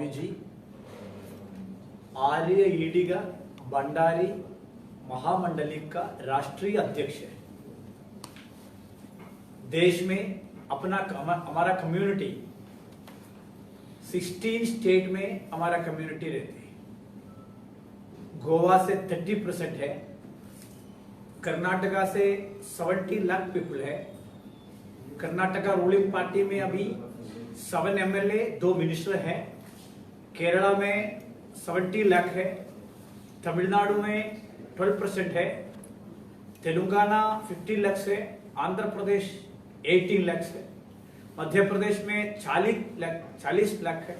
स्वामीजी आर्य ईडिगा भंडारी महामंडली का राष्ट्रीय अध्यक्ष है। देश में हमारा कम्युनिटी 16 स्टेट में हमारा कम्युनिटी रहती है। गोवा से 30% है, कर्नाटका से 70 लाख पीपल है। कर्नाटका रूलिंग पार्टी में अभी 7 MLA 2 मिनिस्टर हैं। केरला में 70 लाख है, तमिलनाडु में 12% है, तेलंगाना 50 लाख है, आंध्र प्रदेश 18 लाख है, मध्य प्रदेश में 40 लाख है।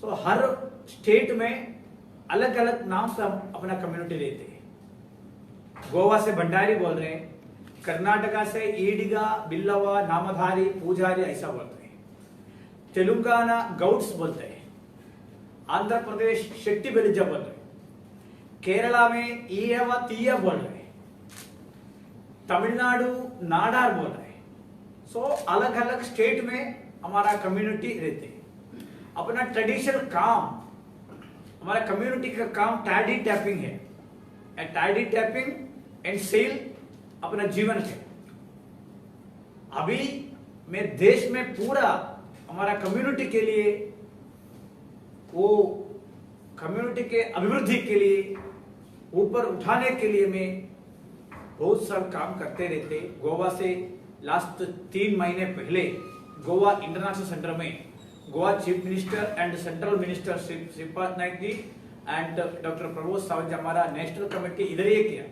सो हर स्टेट में अलग अलग नाम से हम अपना कम्युनिटी लेते हैं। गोवा से भंडारी बोल रहे हैं, कर्नाटका से ईडिगा, बिल्लवा, नामधारी, पूजारी ऐसा बोलते हैं, तेलंगाना गौड्स बोलते हैं, आंध्र प्रदेश शेट्टी बेलिजा बोल रहे हैं, केरला में ईयवा तीया बोल रहे हैं, तमिलनाडु नाडार बोल रहे हैं। सो अलग अलग स्टेट में हमारा कम्युनिटी रहते हैं। अपना ट्रेडिशनल काम, हमारा कम्युनिटी का काम टाइडी टैपिंग है। टाइडी टैपिंग एंड सेल अपना जीवन है। अभी मैं देश में पूरा हमारा कम्युनिटी के लिए, वो कम्युनिटी के अभिवृद्धि के लिए, ऊपर उठाने के लिए मैं बहुत सारा काम करते रहते। गोवा से लास्ट 3 महीने पहले गोवा इंटरनेशनल सेंटर में Goa chief minister and central minister Shripad Naik ji and doctor Pramod Sawant ji, हमारा नेशनल कमेटी इधर ही किया।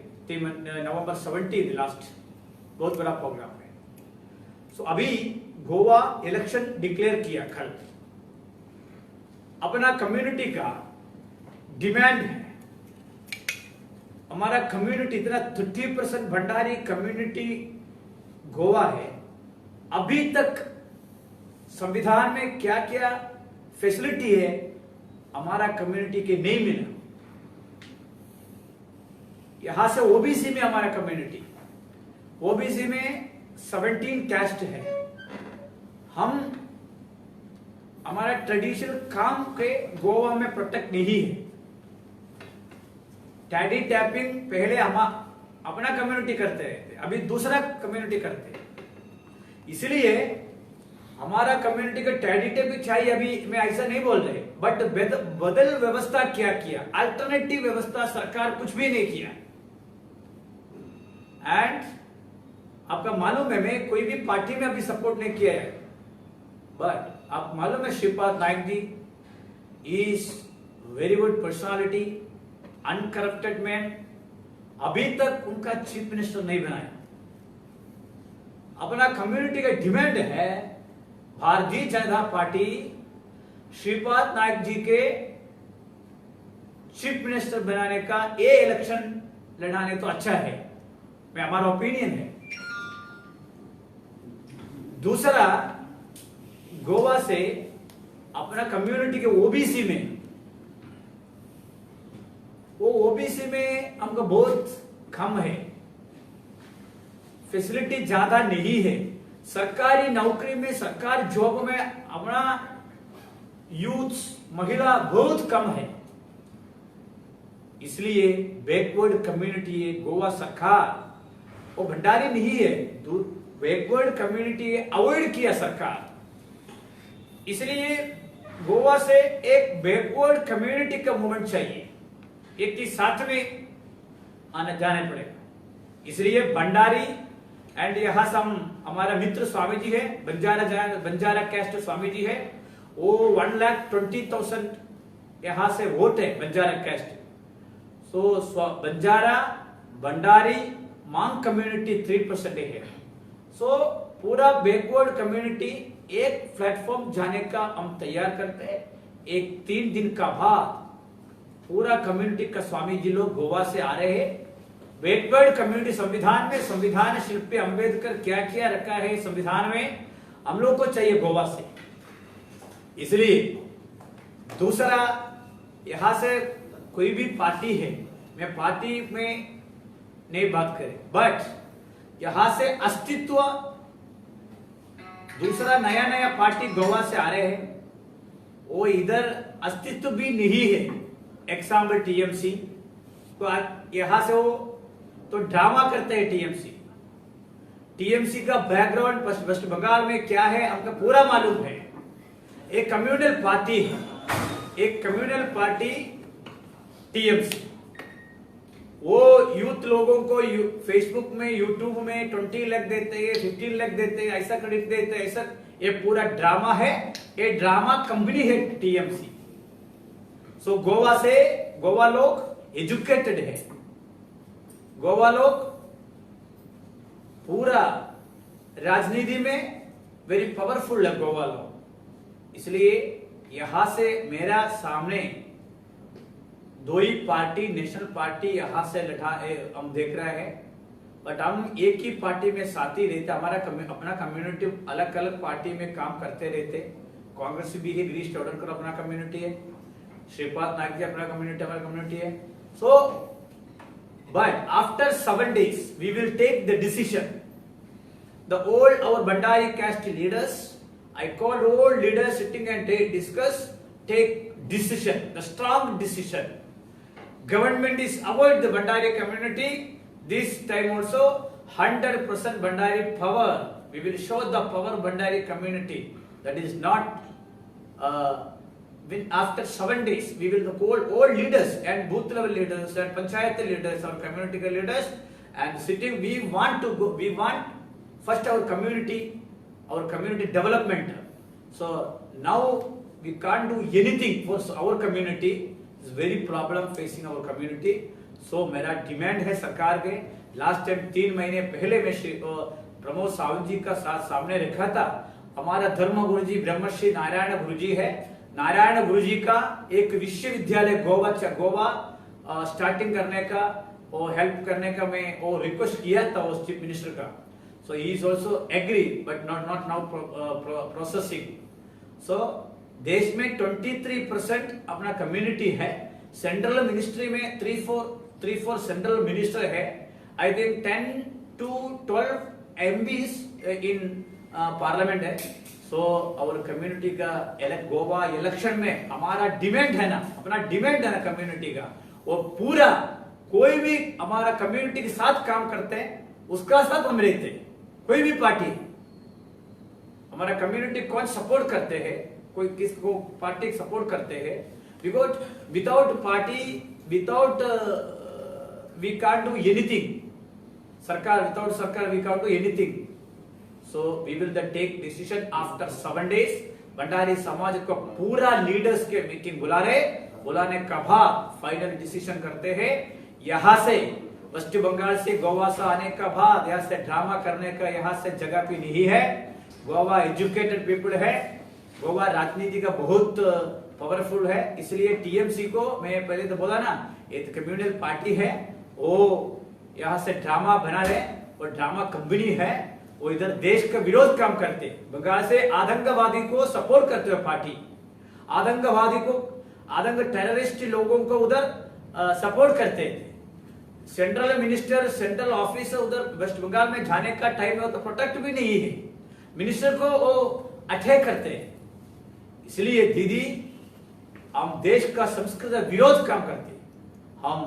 नवंबर 17 लास्ट बहुत बड़ा प्रोग्राम है। सो अभी गोवा इलेक्शन डिक्लेयर किया कल। अपना कम्युनिटी का डिमांड है, हमारा कम्युनिटी इतना 30% भंडारी कम्युनिटी गोवा है। अभी तक संविधान में क्या क्या फैसिलिटी है हमारा कम्युनिटी के नहीं मिला। यहां से ओबीसी में हमारा कम्युनिटी, ओबीसी में 17 कास्ट है। हम हमारा ट्रेडिशनल काम के गोवा में प्रोटेक्ट नहीं है। टाइडी टैपिंग पहले हम अपना कम्युनिटी करते रहते, अभी दूसरा कम्युनिटी करते। इसलिए हमारा कम्युनिटी का टाइडी टैपिंग चाहिए। अभी मैं ऐसा नहीं बोल रहे, बट बदल व्यवस्था क्या किया, अल्टरनेटिव व्यवस्था सरकार कुछ भी नहीं किया। एंड आपका मालूम है, मैं कोई भी पार्टी में अभी सपोर्ट नहीं किया है, बट आप मालूम है Shripad Naik ji is very good personality, uncorrupted man. अभी तक उनका चीफ मिनिस्टर नहीं बनाया। अपना कम्युनिटी का डिमांड है भारतीय जनता पार्टी श्रीपाद नाइक जी के चीफ मिनिस्टर बनाने का, ये इलेक्शन लड़ाने तो अच्छा है, मैं हमारा ओपिनियन है। दूसरा, गोवा से अपना कम्युनिटी के ओबीसी में, वो ओबीसी में हमको बहुत कम है, फैसिलिटी ज्यादा नहीं है। सरकारी नौकरी में, सरकारी जॉब में अपना यूथ, महिला बहुत कम है। इसलिए बैकवर्ड कम्युनिटी है। गोवा सरकार वो भंडारी नहीं है, बैकवर्ड कम्युनिटी अवॉइड किया सरकार। इसलिए गोवा से एक बैकवर्ड कम्युनिटी का मूवमेंट चाहिए, एक ही साथ में आने जाने पड़ेगा। इसलिए भंडारी एंड यहां से हमारा मित्र स्वामी जी है, बंजारा कैस्ट स्वामी जी है, वो 1,20,000 यहां से वोट है बंजारा कैस्ट। सो बंजारा, भंडारी, मांग कम्युनिटी 3% है। सो पूरा बैकवर्ड कम्युनिटी एक प्लेटफॉर्म जाने का हम तैयार करते हैं। एक 3 दिन का बाद पूरा कम्युनिटी का स्वामी जी लोग गोवा से आ रहे हैं। बैकवर्ड कम्युनिटी संविधान में, संविधान शिल्पी अंबेडकर क्या क्या रखा है संविधान में, हम लोग को चाहिए गोवा से। इसलिए दूसरा, यहां से कोई भी पार्टी है, मैं पार्टी में नहीं बात करें, बट यहां से अस्तित्व, दूसरा नया नया पार्टी गोवा से आ रहे हैं। वो इधर अस्तित्व भी नहीं है। एग्जाम्पल टीएमसी, तो यहां से वो तो ड्रामा करते हैं। टीएमसी का बैकग्राउंड वेस्ट बंगाल में क्या है हमको पूरा मालूम है। एक कम्युनल पार्टी है, एक कम्युनल पार्टी टीएमसी। वो यूथ लोगों को फेसबुक में, यूट्यूब में 20 लाख देते हैं, 15 लाख देते हैं, ऐसा क्रेडिट देते हैं, ऐसा। ये पूरा ड्रामा है, ये ड्रामा कंपनी है टीएमसी। सो गोवा लोग एजुकेटेड है, गोवा लोग पूरा राजनीति में वेरी पावरफुल है गोवा लोग। इसलिए यहां से मेरा सामने दो ही पार्टी, नेशनल पार्टी यहां से हम देख रहे हैं, बट हम एक ही पार्टी में साथी रहते। हमारा अपना कम्युनिटी अलग अलग पार्टी में काम करते रहते। कांग्रेस भी है, गिरीश चौडनकर अपना कम्युनिटी है, श्रीपाद नायक जी अपना कम्युनिटी, हमारा कम्युनिटी है। So but after 7 days we will take the decision. Our Bandari caste leaders, I call all leaders sitting and take decision, the strong decision. Government is avoid the Bandari community. This time also 100% Bandari power. We will show the power Bandari community. That is not after 7 days we will call all leaders and booth level leaders and panchayat leaders or community leaders and sitting. We want first our community development. So now we can't do anything for our community. It's very problem facing our community. So मेरा demand है सरकार के। Last time 3 महीने पहले मैं प्रमोद सावंत जी का साथ सामने रखा था। हमारा धर्म गुरु जी ब्रह्मश्री नारायण गुरु जी है। नारायण गुरु जी का एक विश्वविद्यालय गोवा स्टार्टिंग करने का और हेल्प करने का मैं वो रिक्वेस्ट किया था उस चीफ मिनिस्टर का। So he is also agree but not now processing. So देश में 23% अपना कम्युनिटी है। सेंट्रल मिनिस्ट्री में 3-4 सेंट्रल मिनिस्टर है। I think 10 to 12 MPs in parliament है। सो आवर कम्युनिटी का गोवा इलेक्शन में हमारा डिमांड है ना, अपना डिमांड है ना कम्युनिटी का, वो पूरा कोई भी हमारा कम्युनिटी के साथ काम करते हैं उसका साथ हम रहते हैं। कोई भी पार्टी हमारा कम्युनिटी कौन सपोर्ट करते हैं, कोई किसको पार्टी सपोर्ट करते हैं, because without party we can't do anything. Without सरकार we can't do anything. So we will then take decision after 7 days. Bhandari समाज को पूरा लीडर्स के मीटिंग बुलाने का बाद फाइनल डिसीजन करते हैं। यहाँ से वेस्ट बंगाल से गोवा से आने का बाद यहाँ से ड्रामा करने का यहाँ से जगह भी नहीं है। गोवा एजुकेटेड पीपल है, गोवा राजनीति का बहुत पावरफुल है। इसलिए टीएमसी को मैं पहले तो बोला ना, एक कम्युनल पार्टी है, वो यहाँ से ड्रामा बना रहे और ड्रामा कंपनी है। वो इधर देश का विरोध काम करते, बंगाल से आतंकवादी को सपोर्ट करते हुए पार्टी, आतंक टेररिस्ट लोगों को उधर सपोर्ट करते थे। सेंट्रल मिनिस्टर, सेंट्रल ऑफिस उधर वेस्ट बंगाल में जाने का टाइम है तो प्रोटेक्ट भी नहीं है, मिनिस्टर को वो अटैक करते हैं। इसलिए दीदी हम देश का संस्कृत विरोध काम करते, हम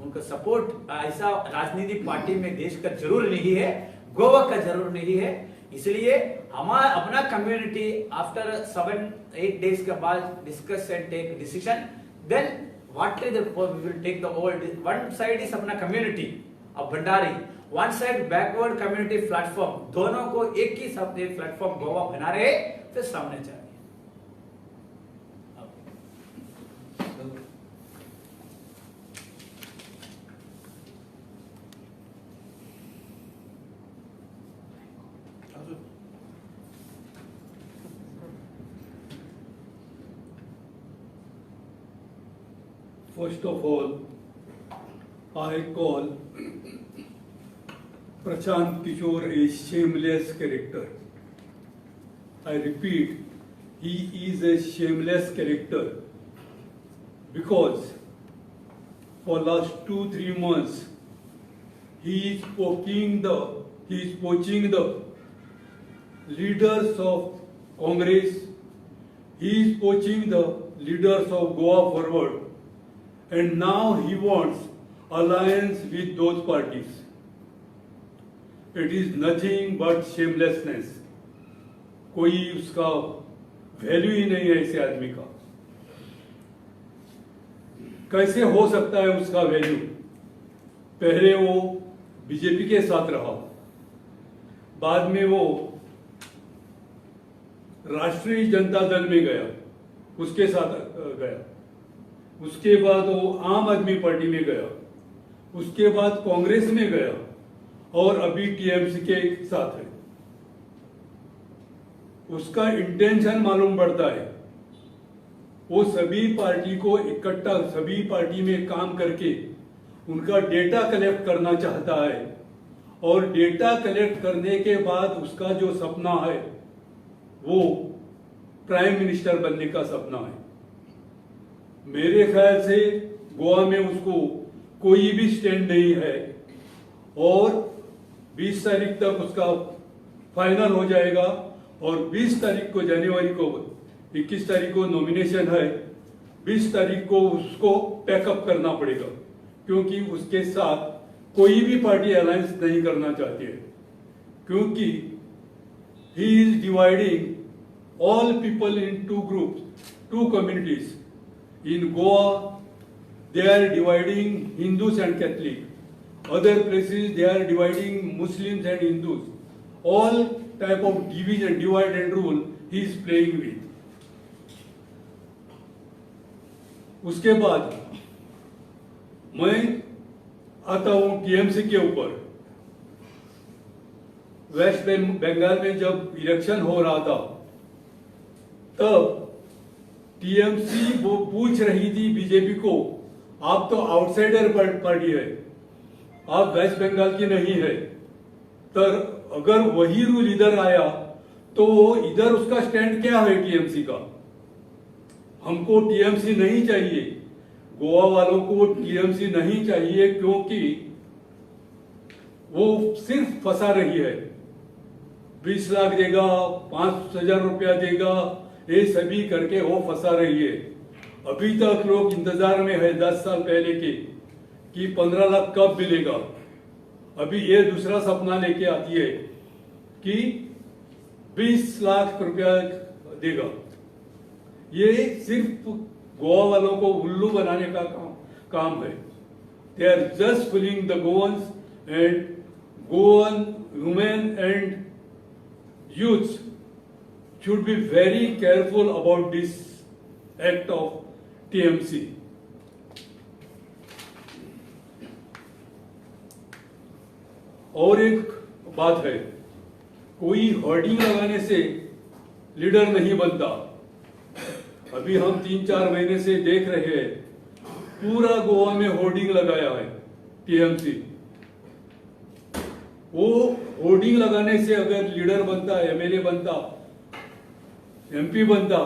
उनका सपोर्ट ऐसा राजनीति पार्टी में देश का जरूर नहीं है, गोवा का जरूर नहीं है। इसलिए हमारा अपना कम्युनिटी आफ्टर 7-8 days के बाद discuss and take decision, then what is we will take the old. One side is अपना community of Bhandari, one side backward community platform, दोनों को एक ही साथ एक प्लेटफॉर्म गोवा बना रहे, फिर सामने जा रहे। First of all, I call Prashant Kishore a shameless character. I repeat, he is a shameless character because for last 2-3 months he is poaching the leaders of Congress, he is poaching the leaders of Goa forward, and now he wants alliance with those parties. It is nothing but shamelessness. कोई उसका value ही नहीं है ऐसे आदमी का। कैसे हो सकता है उसका वैल्यू? पहले वो बीजेपी के साथ रहा, बाद में वो राष्ट्रीय जनता दल में गया, उसके साथ गया, उसके बाद वो आम आदमी पार्टी में गया, उसके बाद कांग्रेस में गया और अभी टीएमसी के साथ है। उसका इंटेंशन मालूम पड़ता है। वो सभी पार्टी को इकट्ठा, सभी पार्टी में काम करके उनका डेटा कलेक्ट करना चाहता है, और डेटा कलेक्ट करने के बाद उसका जो सपना है वो प्राइम मिनिस्टर बनने का सपना है। मेरे ख्याल से गोवा में उसको कोई भी स्टैंड नहीं है, और 20 तारीख तक उसका फाइनल हो जाएगा, और 20 तारीख को, जनवरी को, 21 तारीख को नॉमिनेशन है, 20 तारीख को उसको पैकअप करना पड़ेगा, क्योंकि उसके साथ कोई भी पार्टी अलायंस नहीं करना चाहती है, क्योंकि he is dividing all people in two groups, two communities. In Goa, they are dividing Hindus and Catholic. Other places, they are dividing Muslims and Hindus. All type of division, divide and rule, he is playing with. उसके बाद मैं आता हूं TMC के ऊपर। Waste Bengal में जब election हो रहा था, तब टीएमसी वो पूछ रही थी बीजेपी को, आप तो आउटसाइडर पार्टी है, आप वेस्ट बंगाल की नहीं है, तो अगर वही रूल इधर आया तो इधर उसका स्टैंड क्या है टीएमसी का? हमको टीएमसी नहीं चाहिए, गोवा वालों को टीएमसी नहीं चाहिए, क्योंकि वो सिर्फ फंसा रही है। 20 लाख देगा, 5,000 रुपया देगा, ये सभी करके वो फंसा रही है। अभी तक लोग इंतजार में है 10 साल पहले के कि 15 लाख कब मिलेगा। अभी ये दूसरा सपना लेके आती है कि 20 लाख रुपया देगा। ये सिर्फ गोवा वालों को उल्लू बनाने का काम है। They are just fooling the Goans, and Goan women and youths should be very careful about this act of TMC. और एक बात है, कोई होर्डिंग लगाने से लीडर नहीं बनता। अभी हम 3-4 महीने से देख रहे हैं, पूरा गोवा में होर्डिंग लगाया है टीएमसी। वो होर्डिंग लगाने से अगर लीडर बनता, एमएलए बनता, एमपी बनता,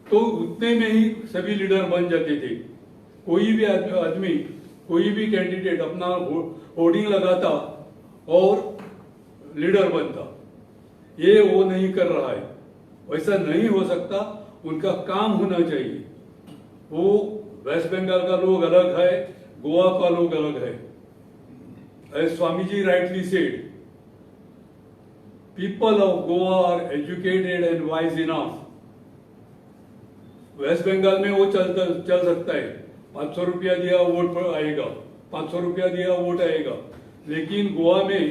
तो उतने में ही सभी लीडर बन जाते थे। कोई भी आदमी, कोई भी कैंडिडेट अपना होर्डिंग लगाता और लीडर बनता। ये वो नहीं कर रहा है, वैसा नहीं हो सकता। उनका काम होना चाहिए। वो वेस्ट बंगाल का लोग अलग है, गोवा का लोग अलग है। As Swamiji rightly said, people of Goa are educated and wise enough. West Bengal में वो चल सकता है, 500 रुपया दिया वोट आएगा, 500 रुपया दिया वोट आएगा। लेकिन गोवा में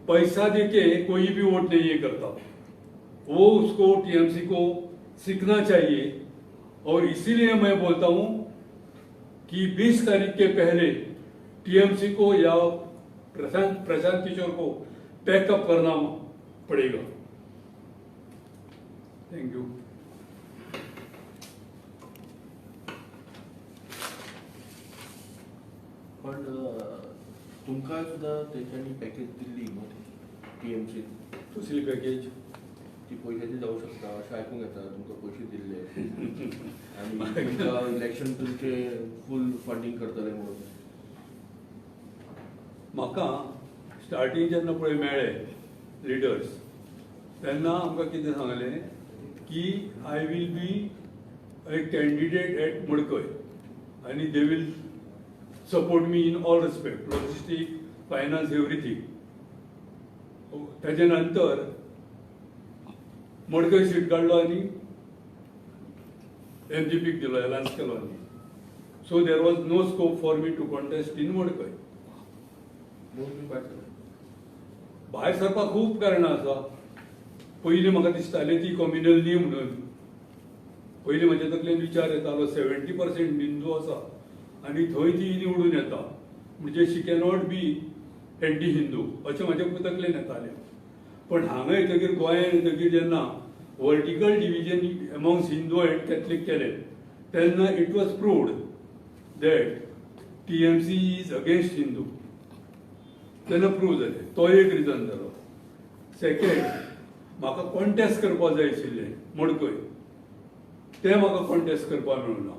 पैसा देके कोई भी वोट नहीं करता। वो उसको टीएमसी को सीखना चाहिए। और इसीलिए मैं बोलता हूं कि 20 तारीख के पहले टीएमसी को या प्रशांत किशोर को पैकअप करना पड़ेगा। Thank you. पण तुमकां सुद्धा तेंच्यांनी पॅकेज दिल्ली टीएमसी कसली पॅकेज? ती पयशाची जावं शकता अशें आयकूंक येता, तुमकां पयशे दिल्ले आनी तुमकां इलेक्शन तुमचे फूल फंडींग करतले म्हणून। म्हाका स्टार्टींग जेन्ना पळय मेळ्ळे लिडर्स, तेन्ना आमकां कितें सांगलें, की I will be a candidate at Madkoi and they will support me in all respect, logistic, finance, everything. त्याच्यानंतर मडकय सीट काढलो आणि MGP दिलो, अलायन्स केलो आणि so there was no scope for me to contest in Madkai. भायर सरपाक खूब कारणां आसा. पयलीं म्हाका दिसतालें ती कम्युनल न्ही म्हणून. पयलीं म्हज्या तकलेन विचार येतालो 70% हिंदू आसा आनी थंय ती निवडून येता म्हणजे she cannot be anti Hindu अशें म्हाज्या तकलेन येतालें. पण हांगा येतकीर गोंयांत येतकीर जेन्ना vertical division amongst Hindu and Catholic केलें तेन्ना it was proved that TMC is against Hindu. तेन्ना प्रूव जालें. तो एक रिजन जालो. सेकंड, म्हाका कॉन्टेस्ट करपाक जाय आशिल्लें मडकय, तें म्हाका कॉन्टेस्ट करपाक मेळूना.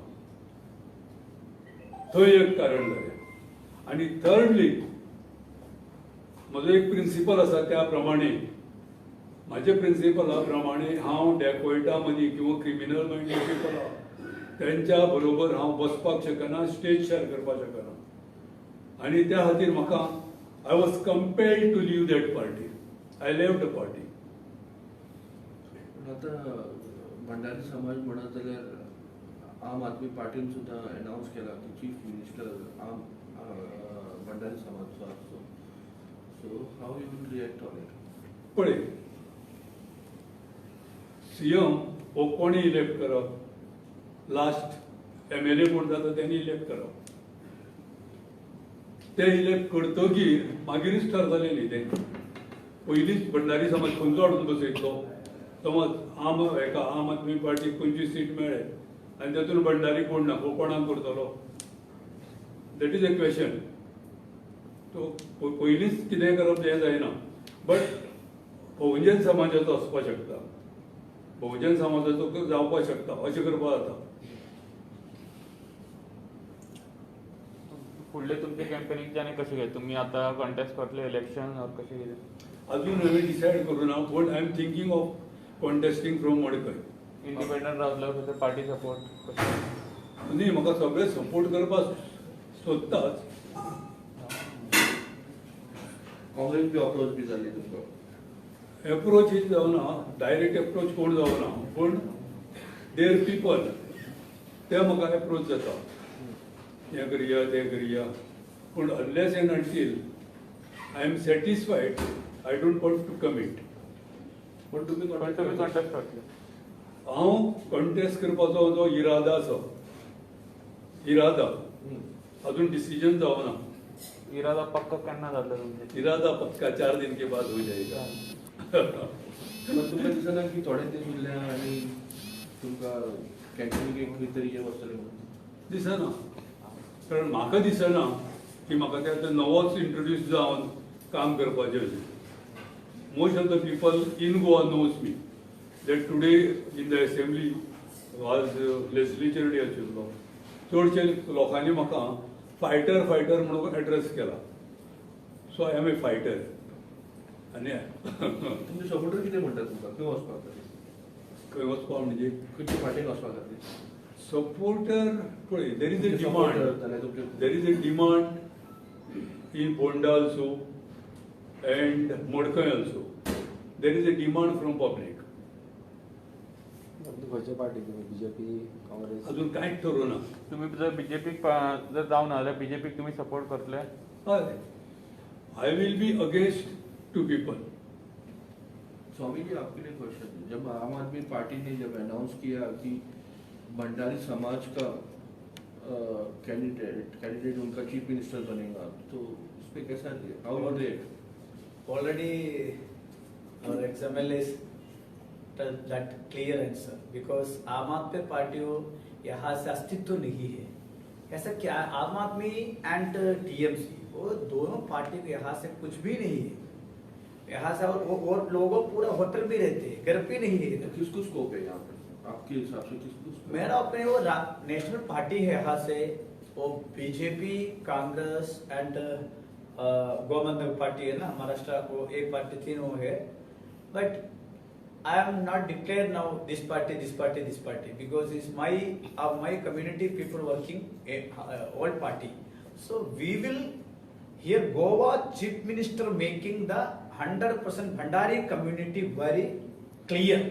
थंय एक कारण जालें. आनी थर्डली म्हजो एक प्रिंसिपल आसा त्या प्रमाणे म्हाज्या प्रिंसिपला प्रमाणे हांव डेकोयटा मदीं किंवा क्रिमिनल मायंडेड पीपल आहा तेंच्या बरोबर हांव बसपाक शकना, स्टेज शेअर करपाक शकना. आनी त्या खातीर म्हाका I was compelled to leave that party. I left the party. आता भंडारी समाज म्हणत जाल्यार आम आदमी पार्टीन सुद्दां अनाउन्स केला की चीफ मिनिस्टर आम भंडारी समाजचो आसचो. So how you will react on it? पळय, CM हो कोणी इलेक्ट करप, लास्ट MLA कोण जाता त्यांनी इलेक्ट करप. ते इलेक्ट करतकीर मागीरच ठरतलें न्ही तें. पयलींच भंडारी समाज खंयचो हाडून बसयतलो. समज आम आदमी पार्टीक 25 सीट मेळ्ळे आनी तातूंत भंडारी कोण ना, हो कोणाक करतलो? That is a question. तो पयलींच कितें करप हें जायना. बट बहुजन समाजाचो वचपाक शकता, बहुजन समाजाचो जावपाक शकता, अशें करपाक जाता. फुडले तुमचे कॅम्पेनिंगच्यानी कशें घे? तुमी आतां कॉन्टेस्ट करतले इलेक्शन ऑर कशें कितें? अजून हांवें डिसायड करूना. But I am thinking of contesting from Madkai. Independent रावतलो खंय पार्टी सपोर्ट कशें? न्ही, म्हाका सगळे सपोर्ट करपाक सोदताच. काँग्रेस बी अप्रोच बी जाल्ली तुमकां? एप्रोच ही जावना, डायरेक्ट एप्रोच कोण जावना, पूण देर पीपल ते म्हाका एप्रोच जाता. हें करया तें करया. पूण unless and until I am satisfied I don't want to commit. पण तुमी कॉन्टेस्ट करतले? हांव कॉन्टेस्ट करपाचो जो इरादा आसा, इरादा अजून डिसिजन जावना. इरादा पक्का केन्ना जातलो तुमचे? इरादा पक्का 4 दिन के बाद हो जाएगा. पण तुमकां दिसना की थोडे दीस उरल्या आनी तुमकां कॅन्टीन खंय तरी हे वचतलें म्हणून? दिसना. कारण म्हाका दिसना की म्हाका ते आतां नवोच इंट्रोड्यूस जावन काम करपाचें अशें. Most of the people in Goa knows me. That today in the assembly was legislature day आशिल्लो. चडशे लोकांनी म्हाका फायटर म्हणून एड्रेस केला. So I am a fighter. आनी तुमचे सपोर्टर कितें म्हणटात तुमकां खंय वचपाक खातीर? खंय वचपाक म्हणजे खंयच्या पार्टीक वचपा खातीर? सपोर्टर पळय, there is a supporter demand. जाल्यार तुमचे there is a demand in bonda also and Madkai also. There is a demand from public. खंयचे पार्टी तुम्ही? BJP, काँग्रेस? अजून कांयच ठरोना. तुम्ही जर बीजेपीक जर जावना जाल्यार बीजेपीक तुमी सपोर्ट करतले? हय, I will be against 2 people. Swami ji, आपके लिए क्वेश्चन. जब आम आदमी पार्टी ने जब अनाउंस किया कि भंडारी समाज का कैंडिडेट उनका चीफ मिनिस्टर बनेगा, तो उस पर कैसा how you react? Already our ex-MLA that clear answer because आम आदमी पार्टी यहाँ से अस्तित्व नहीं है. ऐसा क्या? आम आदमी एंड TMC वो दोनों पार्टी के यहाँ से कुछ भी नहीं है. यहाँ से और लोगों पूरा होटल भी रहते हैं, घर भी नहीं है. किसको स्कोप है यहाँ पे आपके हिसाब से? किसको? मेरा अपने वो नेशनल पार्टी है यहाँ से, वो BJP, Congress and Gomantak party है ना महाराष्ट्र, वो एक पार्टी तीनों है. But I am not declare now this party, because it's my community people working all party. So we will here Goa Chief Minister making the 100% Bhandari community very clear.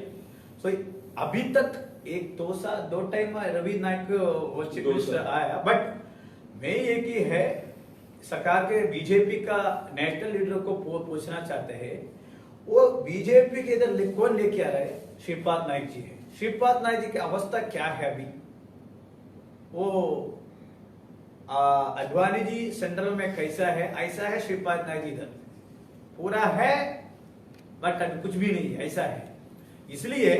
So अभी तक एक दो time Ravi नायक वो chief minister आया, but मैं ये की है सरकार के बीजेपी का नेशनल लीडर को पूछना चाहते हैं, वो बीजेपी के इधर कौन लेके आ रहा है? श्रीपाद नायक जी है। श्रीपाद नायक जी की अवस्था क्या है अभी? वो अडवाणी जी सेंट्रल में कैसा है, ऐसा है श्रीपाद नायक जी इधर पूरा है, बट अभी कुछ भी नहीं है, ऐसा है। इसलिए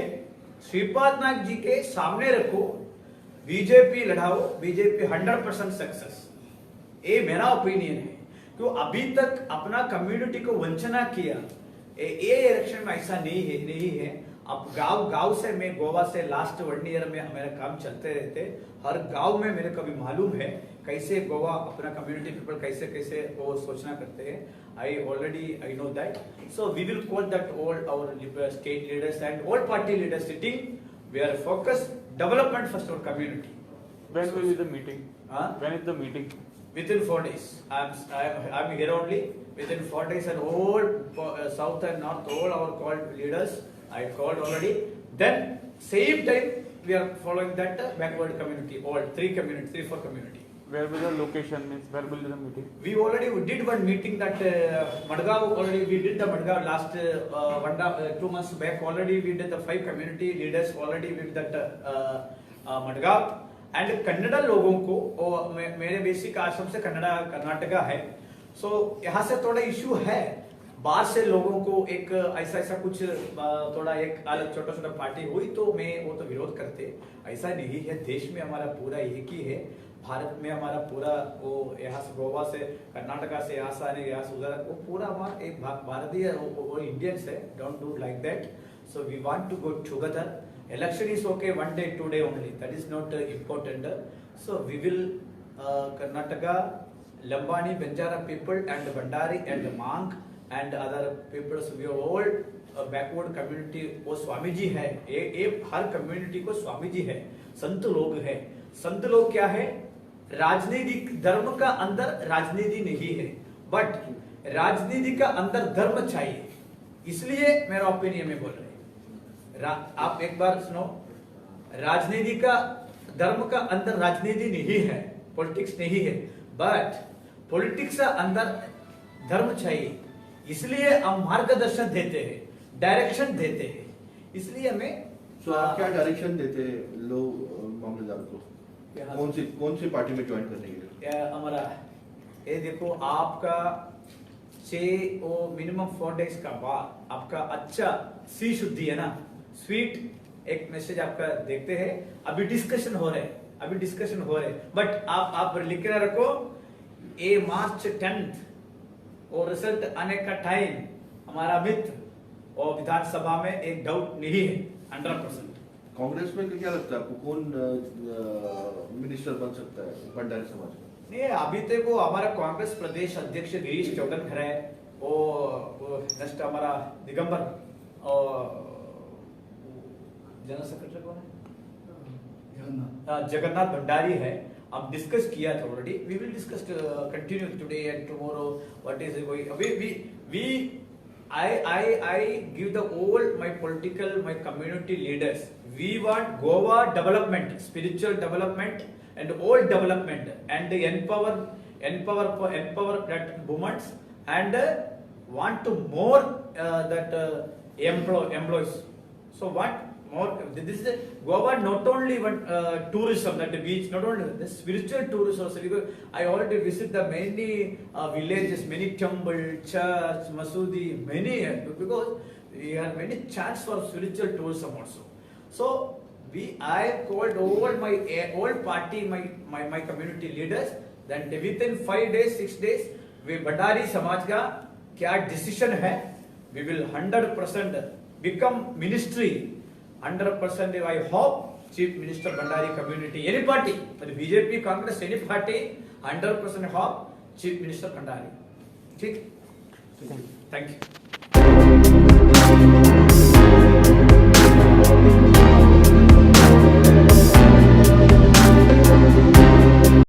श्रीपाद नायक जी के सामने रखो, बीजेपी लड़ाओ, बीजेपी 100% सक्सेस, ये मेरा ओपिनियन है। क्यों अभी तक अपना कम्युनिटी को वंचना किया, ये इलेक्शन में ऐसा नहीं है। अब गांव से, मैं गोवा से लास्ट 1 ईयर में मेरा काम चलते रहते, हर गांव में मेरे को भी मालूम है कैसे गोवा अपना कम्युनिटी पीपल कैसे वो सोचना करते हैं। I know that. So we will call that all our state leaders and all party leaders sitting. We are focused development first our community. When will be the meeting? When is the meeting? Within 4 days. I'm here only. Within 4 days, and all south and north, all our called leaders, I called already. Then same time we are following that backward community, all 3 community, 4 community. Where will the location means? Where will be the meeting? We already did one meeting that Madgaon already. We did the Madgaon last 2 months back. Already we did the 5 community leaders. Already we did that Madgaon. And Kannada लोगों को, मेरे basic आश्रम से कन्नड़ा कर्नाटका है, सो यहाँ से थोड़ा issue है। बाहर से लोगों को एक ऐसा कुछ थोड़ा एक अलग छोटा पार्टी हुई तो मैं वो तो विरोध करते, ऐसा नहीं है। देश में हमारा पूरा एक ही है, भारत में हमारा पूरा वो यहाँ से गोवा से कर्नाटका से यहाँ से यहाँ से उधर, वो पूरा हमारा एक भारतीय वो इंडियंस है। Don't do like that. So we want to go together. Election is okay 1 day, 2 day only. That is not important. So we will Karnataka, Lambani, Banjara people and Bhandari and Mang and other peoples. We are all backward community. वो स्वामी जी है, ये हर community को स्वामी जी है, संत लोग है। संत लोग क्या है? राजनीतिक धर्म का अंदर राजनीति नहीं है, बट राजनीति का अंदर धर्म चाहिए। इसलिए मेरा ओपिनियन में बोल रहे हैं। आप एक बार सुनो, राजनीति का धर्म का अंदर राजनीति नहीं है, पॉलिटिक्स नहीं है, बट पॉलिटिक्स का अंदर धर्म चाहिए। इसलिए हम मार्गदर्शन देते हैं, डायरेक्शन देते हैं। इसलिए हमें आप क्या डायरेक्शन देते हैं लोग मामलेदार को? कौन सी पार्टी में ज्वाइन करने के लिए? हमारा ये देखो, आपका 6 वो मिनिमम 4 डेज का बाद आपका अच्छा सी शुद्धि है ना, स्वीट एक मैसेज आपका देखते हैं। अभी डिस्कशन हो रहे, बट आप लिख के रखो, ये मार्च 10 और रिजल्ट आने का टाइम हमारा मित्र और विधानसभा में एक डाउट नहीं है, 100%। कांग्रेस में क्या लगता है आपको, कौन मिनिस्टर बन सकता है भंडारी समाज का? नहीं, अभी तक वो हमारा कांग्रेस प्रदेश अध्यक्ष गिरीश चौधरी है, वो नेक्स्ट हमारा दिगंबर और जनरल सेक्रेटरी कौन है? जगन्नाथ भंडारी है। अब डिस्कस किया था already. We will discuss continue today and tomorrow what is going. I give the all my political, my community leaders. We want Goa development, spiritual development, and all development, and empower that women, and want to more that employees. So what more? This is Goa not only one tourism, that the beach, not only the spiritual tourism also, because I already visit the many villages, many temple, church, masudi, many, because we have many chance for spiritual tourism also. So I called all party, my community leaders, then within 5 days, 6 days, we Bhandari समाज का क्या decision है, we will 100% become ministry, 100%. I hope Chief Minister Bhandari community, any party, whether BJP, Congress, any party, 100% hope Chief Minister Bhandari. ठीक, thank you.